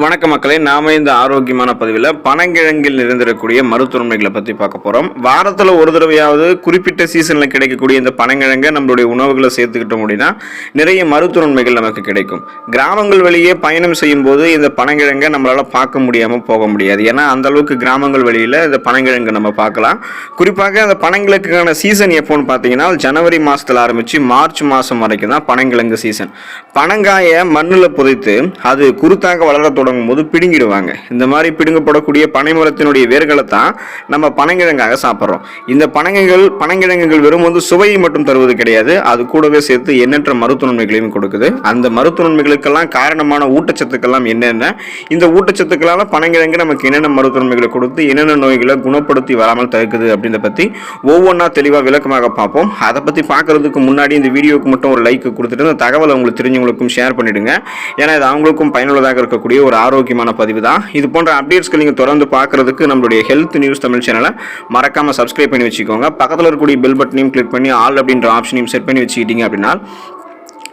வணக்கம் மக்களே, நாம இந்த ஆரோக்கியமான பதிவில் பனங்கிழங்கில் நிறைந்திருக்கக்கூடிய மருத்துவமைகளை பற்றி பார்க்க போகிறோம். வாரத்தில் ஒரு தடவையாவது குறிப்பிட்ட சீசனில் கிடைக்கக்கூடிய இந்த பனங்கிழங்கை நம்மளுடைய உணவுகளை சேர்த்துக்கிட்டோம் அப்படின்னா நிறைய மருத்துவமைகள் நமக்கு கிடைக்கும். கிராமங்கள் வழியே பயணம் செய்யும் போது இந்த பனங்கிழங்கை நம்மளால் பார்க்க முடியாமல் போக முடியாது. ஏன்னா அந்த அளவுக்கு கிராமங்கள் வழியில் இந்த பனங்கிழங்கை நம்ம பார்க்கலாம். குறிப்பாக அந்த பனங்கிழங்குக்கான சீசன் எப்போன்னு பார்த்தீங்கன்னா ஜனவரி மாதத்தில் ஆரம்பித்து மார்ச் மாதம் வரைக்கும் தான் பனங்கிழங்கு சீசன். பனங்காயை மண்ணில் புதைத்து அது குருத்தாக வளர தொடங்கும் போது பிடுங்கிடுவாங்க. இந்த மாதிரி பிடுங்கப்படக்கூடிய பனைமரத்தினுடைய வேர்களை தான் நம்ம பனங்கிழங்காக சாப்பிட்றோம். இந்த பனங்கிழங்குகள் வெறும் சுவையை மட்டும் தருவது கிடையாது, அது கூடவே சேர்த்து எண்ணற்ற மருத்துவ நன்மைகளையும் கொடுக்குது. அந்த மருத்துவ நன்மைகளுக்கெல்லாம் காரணமான ஊட்டச்சத்துக்கெல்லாம் என்னென்ன, இந்த ஊட்டச்சத்துக்களால் பனங்கிழங்கு நமக்கு என்னென்ன மருத்துவ நன்மைகளை கொடுத்து என்னென்ன நோய்களை குணப்படுத்தி வராமல் தடுக்குது அப்படின்றத பற்றி ஒவ்வொன்றா தெளிவாக விளக்கமாக பார்ப்போம். அதை பற்றி பார்க்கறதுக்கு முன்னாடி இந்த வீடியோவுக்கு மட்டும் ஒரு லைக் கொடுத்துட்டு இந்த தகவலை உங்களுக்கு தெரிஞ்சவங்களுக்கும் ஷேர் பண்ணிடுங்க. ஏன்னா இது அவங்களுக்கும் பயனுள்ளதாக இருக்கக்கூடிய ஒரு ஆரோக்கியமான பதிவு தான். இது போன்ற அப்டேட்ஸ்க்கு நீங்கள் தொடர்ந்து பார்க்கறதுக்கு நம்மளுடைய ஹெல்த் நியூஸ் தமிழ் சேனலை மறக்காம சப்ஸ்கிரைப் பண்ணி வச்சுக்கோங்க. பக்கத்தில் இருக்கக்கூடிய பெல் பட்டனையும் கிளிக் பண்ணி ஆல் அப்படின்ற ஆப்ஷனையும் செட் பண்ணி வச்சுக்கிட்டீங்க அப்படின்னா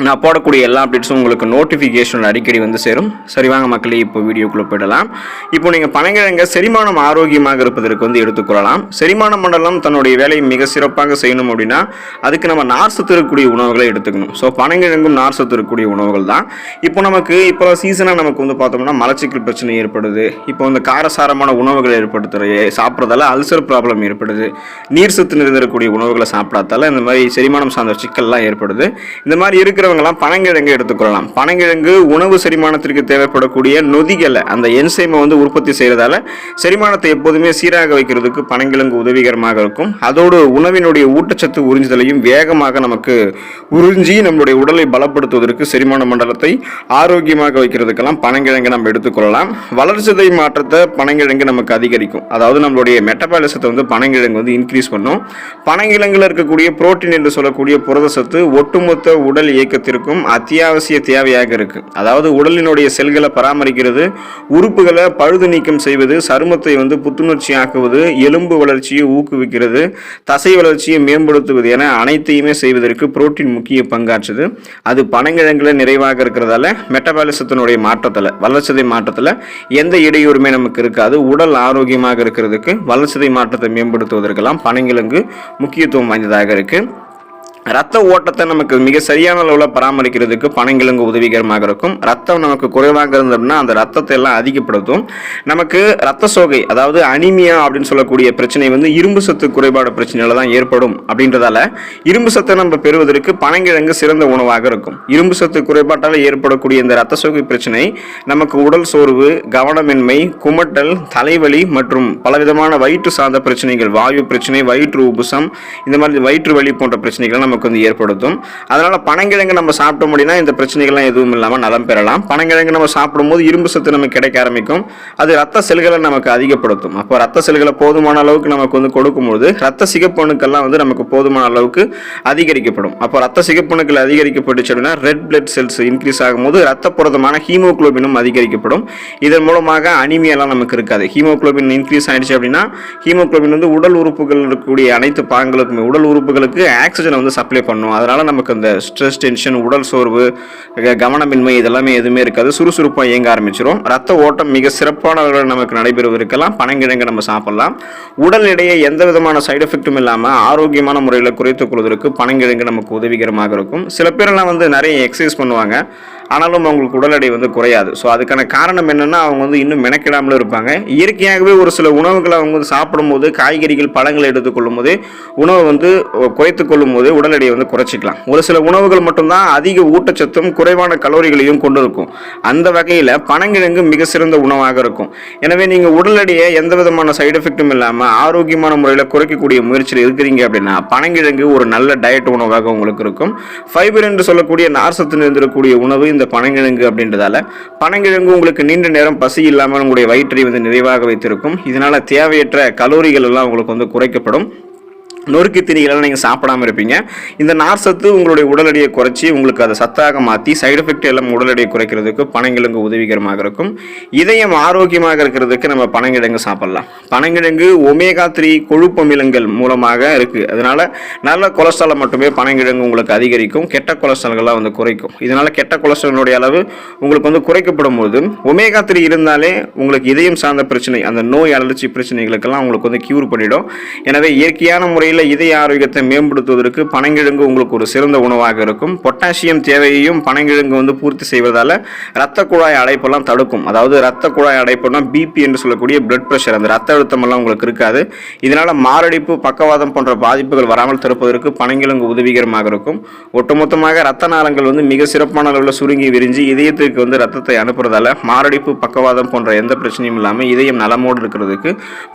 நான் போடக்கூடிய எல்லா அப்டேட்ஸும் உங்களுக்கு நோட்டிஃபிகேஷன் அடிக்கடி சேரும். சரி வாங்க மக்களே, இப்போ வீடியோக்குள்ளே போயிடலாம். இப்போ நீங்கள் பனங்கிழங்க செரிமானம் ஆரோக்கியமாக இருப்பதற்கு எடுத்துக்கொள்ளலாம். செரிமான மண்டலம் தன்னுடைய வேலையை மிக சிறப்பாக செய்யணும் அப்படின்னா அதுக்கு நம்ம நார் சத்து இருக்கக்கூடிய உணவுகளை எடுத்துக்கணும். ஸோ பனங்கிழங்கும் நார் சத்து இருக்கக்கூடிய உணவுகள் தான். இப்போ சீசனாக நமக்கு பார்த்தோம்னா மலச்சிக்கல் பிரச்சனை ஏற்படுது. இப்போ காரசாரமான உணவுகளை சாப்பிட்றதால அல்சர் ப்ராப்ளம் ஏற்படுது. நீர் சத்து நிறைந்திருக்கக்கூடிய உணவுகளை சாப்பிடாதால இந்த மாதிரி செரிமானம் சார்ந்த சிக்கல்லாம் ஏற்படுது. இந்த மாதிரி இருக்கிற பனங்கிழங்கு எடுத்துக்கொள்ளலாம். பனங்கிழங்கு உணவு செரிமானத்திற்கு தேவைப்படக்கூடிய நொதிகளை அந்த என்சைமை உற்பத்தி செய்யறதால செரிமானத்தை எப்போதுமே சீராக வைக்கிறதுக்கு பனங்கிழங்கு உதவிகரமாக இருக்கும். அதோடு உணவினுடைய ஊட்டச்சத்து உறிஞ்சுதலையும் வேகமாக நமக்கு உறிஞ்சி நம்மளுடைய உடலை பலப்படுத்துவதற்கு செரிமான மண்டலத்தை ஆரோக்கியமாக வைக்கிறதுக்கெல்லாம் பனங்கிழங்கு நம்ம எடுத்துக்கொள்ளலாம். வளர்ச்சிதை மாற்றத்தை பனங்கிழங்கு நமக்கு அதிகரிக்கும். அதாவது நம்மளுடைய மெட்டபாலிசத்தை பனங்கிழங்கு இன்க்ரீஸ் பண்ணும். பனங்கிழங்குல இருக்கக்கூடிய புரோட்டீன் என்று சொல்லக்கூடிய புரதச்சத்து ஒட்டுமொத்த உடல் இயக்க அத்தியாவசிய தேவையாக இருக்கு. அதாவது உடலினுடைய செல்களை பராமரிக்கிறது, உறுப்புகளை பழுது நீக்கம் செய்வது, சருமத்தை புத்துணர்ச்சி ஆக்குவது, எலும்பு வளர்ச்சியை ஊக்குவிக்கிறது, தசை வளர்ச்சியை மேம்படுத்துவது என அனைத்தையுமே செய்வதற்கு புரோட்டீன் முக்கிய பங்காற்றுது. அது பனங்கிழங்குல நிறைவாக இருக்கிறதால மெட்டபாலிசத்தினுடைய மாற்றத்தில் வளர்ச்சிதை மாற்றத்தில் எந்த இடையூறுமே நமக்கு இருக்காது. உடல் ஆரோக்கியமாக இருக்கிறதுக்கு வளர்ச்சிதை மாற்றத்தை மேம்படுத்துவதற்கெல்லாம் பனங்கிழங்கு முக்கியத்துவம் வாய்ந்ததாக இருக்கு. ரத்த ஓட்டத்தை நமக்கு மிக சரியான அளவில் பராமரிக்கிறதுக்கு பனங்கிழங்கு உதவிகரமாக இருக்கும். ரத்தம் நமக்கு குறைவாக இருந்தோம்னா அந்த ரத்தத்தை எல்லாம் அதிகப்படுத்தும். நமக்கு ரத்த சோகை, அதாவது அனிமியா அப்படின்னு சொல்லக்கூடிய பிரச்சனை இரும்பு சத்து குறைபாடு பிரச்சனையில தான் ஏற்படும். அப்படின்றதால இரும்பு சத்தை நம்ம பெறுவதற்கு பனங்கிழங்கு சிறந்த உணவாக இருக்கும். இரும்பு சத்து குறைபாட்டால் ஏற்படக்கூடிய இந்த ரத்த சோகை பிரச்சனை நமக்கு உடல் சோர்வு, கவனமின்மை, குமட்டல், தலைவலி மற்றும் பலவிதமான வயிற்று சார்ந்த பிரச்சனைகள், வாயு பிரச்சனை, வயிற்று உபுசம், இந்த மாதிரி வயிற்று வலி போன்ற பிரச்சனைகள் நமக்கு ஏற்படுத்தும். அதனால பனங்கிழங்கு நம்ம சாப்பிட்டோம் அப்படின்னா இந்த பிரச்சனைகள்லாம் எதுவும் இல்லாமல் நலம் பெறலாம். பனங்கிழங்கு நம்ம சாப்பிடும்போது இரும்பு சத்து நமக்கு கிடைக்க ஆரம்பிக்கும். அது ரத்த செல்களை நமக்கு அதிகப்படுத்தும். அப்போ ரத்த செல்களை போதுமான அளவுக்கு நமக்கு கொடுக்கும்போது ரத்த சிகப்பணுக்கள்லாம் நமக்கு போதுமான அளவுக்கு அதிகரிக்கப்படும். அப்போ ரத்த சிகப்பணுக்கள் அதிகரிக்கப்பட்டுச்சு அப்படின்னா ரெட் பிளட் செல்ஸ் இன்க்ரீஸ் ஆகும்போது ரத்த புரதமான ஹீமோகுளோபினும் அதிகரிக்கப்படும். இதன் மூலமாக அனிமியாலாம் நமக்கு இருக்காது. ஹீமோகுளோபின் இன்க்ரீஸ் ஆயிடுச்சு அப்படின்னா ஹீமோகுளோபின் உடல் உறுப்புகள் இருக்கக்கூடிய அனைத்து பாகங்களுக்குமே உடல் உறுப்புகளுக்கு ஆக்சிஜனை சப்ளை பண்ணும். அதனால நமக்கு அந்த ஸ்ட்ரெஸ், டென்ஷன், உடல் சோர்வு, கவனமின்மை இதெல்லாமே எதுவுமே இருக்காது. சுறுசுறுப்பாக இயங்க ஆரம்பிச்சிடும். ரத்த ஓட்டம் மிக சிறப்பானவர்கள் நமக்கு நடைபெறுவதற்கெல்லாம் பனங்கிழங்கு நம்ம சாப்பிடலாம். உடல் எடையை எந்த விதமான சைடு எஃபெக்டும் இல்லாமல் ஆரோக்கியமான முறையில் குறைத்துக் கொள்வதற்கு பனங்கிழங்கு நமக்கு உதவிகரமாக இருக்கும். சில பேரெல்லாம் நிறைய எக்ஸசைஸ் பண்ணுவாங்க, ஆனாலும் அவங்களுக்கு உடல் எடை குறையாது. ஸோ அதுக்கான காரணம் என்னன்னா அவங்க இன்னும் மெனக்கிடாமலும் இருப்பாங்க. இயற்கையாகவே ஒரு சில உணவுகளை அவங்க சாப்பிடும்போது, காய்கறிகள், பழங்களை எடுத்துக்கொள்ளும் போது உணவை குறைத்துக் கொள்ளும் போது உடல் எடையை குறைச்சிக்கலாம். ஒரு சில உணவுகள் மட்டும்தான் அதிக ஊட்டச்சத்தும் குறைவான கலோரிகளையும் கொண்டிருக்கும். அந்த வகையில் பனங்கிழங்கு மிக சிறந்த உணவாக இருக்கும். எனவே நீங்கள் உடல் எடையை எந்த விதமான சைடு எஃபெக்டும் இல்லாமல் ஆரோக்கியமான முறையில் குறைக்கக்கூடிய முயற்சியில் இருக்கிறீங்க அப்படின்னா பனங்கிழங்கு ஒரு நல்ல டயட் உணவாக உங்களுக்கு இருக்கும். ஃபைபர் என்று சொல்லக்கூடிய நார் சத்து நிறைந்திருக்கக்கூடிய உணவு இந்த பனங்கிழங்கு அப்படின்றதால பனங்கிழங்கு உங்களுக்கு நீண்ட நேரம் பசி இல்லாமல் உங்களுடைய வயிற்றை நிறைவாக வைத்திருக்கும். இதனால தேவையற்ற கலோரிகள் எல்லாம் உங்களுக்கு குறைக்கப்படும். நொறுக்கு தீனிகளெல்லாம் நீங்கள் சாப்பிடாமல் இருப்பீங்க. இந்த நார் சத்து உங்களுடைய உடல் எடையை குறைச்சி உங்களுக்கு அதை சத்தாக மாற்றி சைடு எஃபெக்ட் எல்லாம் உடல் எடையை குறைக்கிறதுக்கு பனங்கிழங்கு உதவிகரமாக இருக்கும். இதயம் ஆரோக்கியமாக இருக்கிறதுக்கு நம்ம பனங்கிழங்கு சாப்பிடலாம். பனங்கிழங்கு ஒமேகா 3 கொழுப்பு அமிலங்கள் மூலமாக இருக்குது. அதனால் நல்ல கொலஸ்ட்ராலை மட்டுமே பனங்கிழங்கு உங்களுக்கு அதிகரிக்கும், கெட்ட கொலஸ்ட்ரால்கள்லாம் வந்து குறைக்கும். இதனால் கெட்ட கொலஸ்ட்ராலுடைய அளவு உங்களுக்கு வந்து குறைக்கப்படும் போது ஒமேகா 3 இருந்தாலே உங்களுக்கு இதயம் சார்ந்த பிரச்சனை, அந்த நோய் அலர்ச்சி பிரச்சனைகளுக்கெல்லாம் உங்களுக்கு வந்து கியூர் பண்ணிடும். எனவே இயற்கையான முறையில் இதய ஆரோக்கியத்தை மேம்படுத்துவதற்கு பனங்கிழங்கு உங்களுக்கு ஒரு சிறந்த உணவாக இருக்கும். பொட்டாசியம் தேவையையும் பனங்கிழங்கு வந்து பூர்த்தி செய்வதால் இரத்த குழாய் அடைப்பெல்லாம் தடுக்கும். அதாவது இரத்த குழாய் அடைப்புனா பிபி என்று சொல்லக்கூடிய பிளட் பிரஷர், அந்த ரத்த அழுத்தம் எல்லாம் உங்களுக்கு இருக்காது. இதனால மாரடைப்பு, பக்கவாதம் போன்ற பாதிப்புகள் வராமல் தடுப்பதற்கு பனங்கிழங்கு உதவிகரமாக இருக்கும். ஒட்டுமொத்தமாக ரத்த நாளங்கள் வந்து மிக சிறப்பான அளவில் சுருங்கி விரிஞ்சு இதயத்திற்கு வந்து ரத்தத்தை அனுப்புறதால மாரடைப்பு, பக்கவாதம் போன்ற எந்த பிரச்சனையும் இல்லாமல் இதயம் நலமோடு இருக்கிறதுக்கு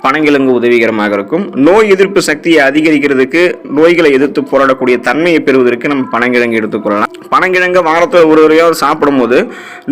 பனங்கிழங்கு உதவிகரமாக இருக்கும். நோய் எதிர்ப்பு சக்தியை அதிகரிக்கிறதுக்கு, நோய்களை எதிர்த்து போராடக்கூடிய தன்மையை பெறுவதற்கு நம்ம பனங்கிழங்கு எடுத்துக்கொள்ளலாம். பனங்கிழங்கு வாரத்தில் ஒரு முறையாவது சாப்பிடும் போது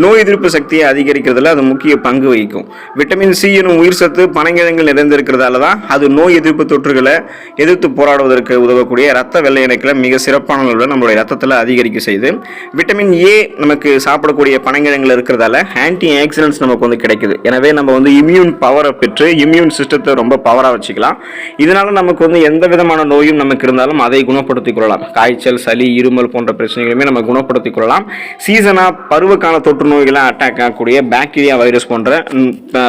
நோய் எதிர்ப்பு சக்தியை அதிகரிக்கிறதுல அது முக்கிய பங்கு வகிக்கும். விட்டமின் சி எனும் உயிர் சத்து பனங்கிழங்கில் நிறைந்திருக்கிறதால தான் அது நோய் எதிர்ப்பு தொற்றுகளை எதிர்த்து போராடுவதற்கு உதவக்கூடிய ரத்த வெள்ளை அணுக்களை மிக சிறப்பான அளவில் நம்மளுடைய ரத்தத்தில் அதிகரிக்க செய்யுது. விட்டமின் ஏ நமக்கு சாப்பிடக்கூடிய பனங்கிழங்கில் இருக்கிறதால ஆன்டி ஆக்சிடென்ட்ஸ் நமக்கு வந்து கிடைக்குது. எனவே நம்ம வந்து இம்யூன் பவரை பெற்று இம்யூன் சிஸ்டத்தை ரொம்ப பவராக வச்சுக்கலாம். இதனால நமக்கு வந்து எந்த விதமான நோயும் நமக்கு இருந்தாலும் அதை குணப்படுத்திக் கொள்ளலாம். காய்ச்சல், சளி, இருமல் போன்ற பிரச்சனைகளுமே நம்ம குணப்படுத்திக் கொள்ளலாம். சீசனா பருவகால தொற்று நோய்களை அட்டாக் ஆகக்கூடிய பாக்டீரியா, வைரஸ் போன்ற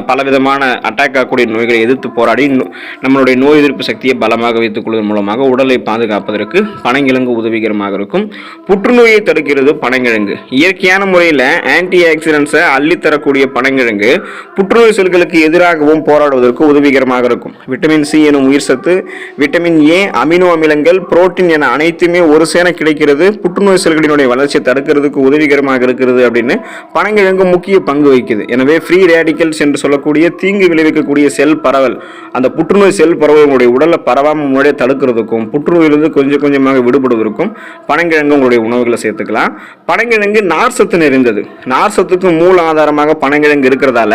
பலவிதமான அட்டாக் ஆகக்கூடிய நோய்களை எதிர்த்து போராடி நம்மளுடைய நோய் எதிர்ப்பு சக்தியை பலமாக வைத்துக் கொள்வதன் மூலமாக உடலை பாதுகாப்பதற்கு பனங்கிழங்கு உதவிகரமாக இருக்கும். புற்றுநோயை தடுக்கிறது பனங்கிழங்கு. இயற்கையான முறையில் ஆன்டி ஆக்சிடென்ட்ஸை அள்ளித்தரக்கூடிய பனங்கிழங்கு புற்றுநோய் செல்களுக்கு எதிராகவும் போராடுவதற்கு உதவிகரமாக இருக்கும். விட்டமின் சி எனும் உயிர் சத்து, விட்டமின் ஏ, அமினோ அமிலங்கள், புரோட்டீன் என அனைத்துமே ஒரு சேர கிடைக்கிறது. புற்றுநோய் செல்களினுடைய வளர்ச்சியை தடுக்கிறதுக்கு உதவிகரமாக இருக்கிறது அப்படின்னு பனங்கிழங்கு முக்கிய பங்கு வகிக்குது. எனவே ஃப்ரீ ரேடிக்கல்ஸ் என்று சொல்லக்கூடிய தீங்கு விளைவிக்கக்கூடிய செல் பரவல், அந்த புற்றுநோய் செல் பரவல் உங்களுடைய உடலில் பரவாமல் முன்னாடியே தடுக்கிறதுக்கும் புற்றுநோயிலிருந்து கொஞ்சம் கொஞ்சமாக விடுபடுவதற்கும் பனங்கிழங்கு உங்களுடைய உணவுகளை சேர்த்துக்கலாம். பனங்கிழங்கு நார் சத்து நிறைந்தது. நார் சத்துக்கு மூல ஆதாரமாக பனங்கிழங்கு இருக்கிறதால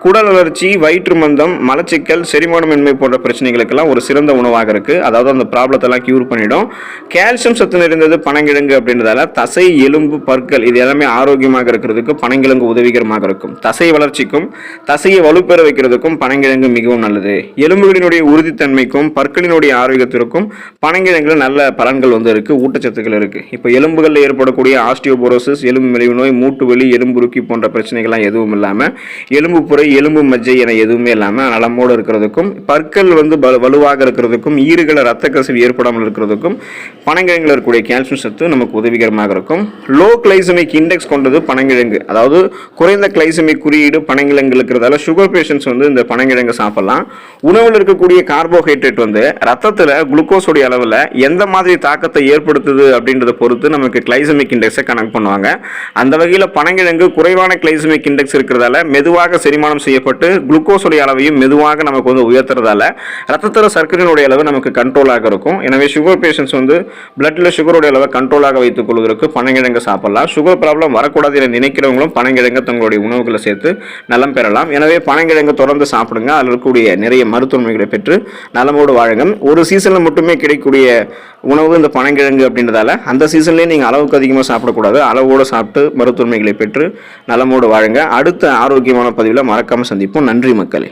குடல் வளர்ச்சி, வயிற்று மந்தம், மலச்சிக்கல், செரிமானமின்மை போன்ற பிரச்சனைகளுக்கெல்லாம் ஒரு சிறந்த உணவாக இருக்கு. அதாவது அந்த ப்ராப்ளத்தெல்லாம் கியூர் பண்ணிடும். கால்சியம் சத்து நிறைந்தது பனங்கிழங்கு அப்படின்றதால தசை, எலும்பு, பற்கள் இது எல்லாமே ஆரோக்கியமாக இருக்கிறதுக்கு பனங்கிழங்கு உதவிகரமாக இருக்கும். தசை வளர்ச்சிக்கும் தசையை வலுப்பெற வைக்கிறதுக்கும் பனங்கிழங்கு மிகவும் நல்லது. எலும்புகளினுடைய உறுதித்தன்மைக்கும் பற்களினுடைய ஆரோக்கியத்திற்கும் பனங்கிழங்குல நல்ல பலன்கள் வந்து இருக்கு, ஊட்டச்சத்துக்கள் இருக்கு. இப்போ எலும்புகளில் ஏற்படக்கூடிய ஆஸ்டியோபோரோசிஸ், எலும்பு மெலிவு நோய், மூட்டு வலி, எலும்புருக்கி போன்ற பிரச்சனைகள்லாம் எதுவும் இல்லாமல், எலும்பு புரை, எலும்பு மஜ்ஜை என எதுவுமே இல்லாமல் நலமோடு இருக்கிறதுக்கும், பற்கள் வந்து வலுவாக இருக்கிறதுக்கும், ஈறுகளை ரத்த கசிவு ஏற்படாமல் இருக்கிறதுக்கும் பனங்கிழங்கில் இருக்கக்கூடிய கால்சியம் சத்து நமக்கு உதவிகரமாக இருக்கும். லோ கிளைசமிக் இண்டெக்ஸ் கொண்டது பனங்கிழங்கு. அதாவது குறைந்த கிளைசமிக் குறியீடு பனங்கிழங்கு இருக்கிறதால சுகர் பேஷண்ட்ஸ் வந்து இந்த பனங்கிழங்கு சாப்பிடலாம். உணவில் இருக்கக்கூடிய கார்போஹைட்ரேட் வந்து ரத்தத்தில் குளுக்கோஸோடைய அளவில் எந்த மாதிரி தாக்கத்தை ஏற்படுத்துது அப்படின்றத பொறுத்து நமக்கு கிளைசமிக் இண்டெக்ஸை கணக்கு பண்ணுவாங்க. அந்த வகையில் பனங்கிழங்கு குறைவான கிளைசமிக் இண்டெக்ஸ் இருக்கிறதால மெதுவாக செரிமானம் செய்யப்பட்டு குளுக்கோஸோடைய அளவையும் மெதுவாக நமக்கு வந்து உயர்த்துறதால ரத்தத்தில் சர்க்கரையினுடைய அளவு நமக்கு கண்ட்ரோலாக இருக்கும். எனவே சுகர் பேஷண்ட்ஸ் வந்து பிளட்ல சுகருடைய அளவை கண்ட்ரோலாக வைத்துக் கொள்வதற்கு பனங்கிழங்கு சாப்பிடலாம். சுகர் ப்ராப்ளம் வரக்கூடாது என நினைக்கிறவங்களும் பனங்கிழங்கு தங்களுடைய உணவுகளை சேர்த்து நலம் பெறலாம். எனவே பனங்கிழங்கு தொடர்ந்து சாப்பிடுங்க. அதில் இருக்கக்கூடிய நிறைய மருத்துவமைகளை பெற்று நலமோடு வாழுங்க. ஒரு சீசனில் மட்டுமே கிடைக்கக்கூடிய உணவு இந்த பனங்கிழங்கு அப்படின்றதால அந்த சீசன்லேயே நீங்கள் அளவுக்கு அதிகமாக சாப்பிடக்கூடாது. அளவோடு சாப்பிட்டு மருத்துவமைகளை பெற்று நலமோடு வாழுங்க. அடுத்த ஆரோக்கியமான பதிவில் மறக்காமல் சந்திப்போம். நன்றி மக்களே.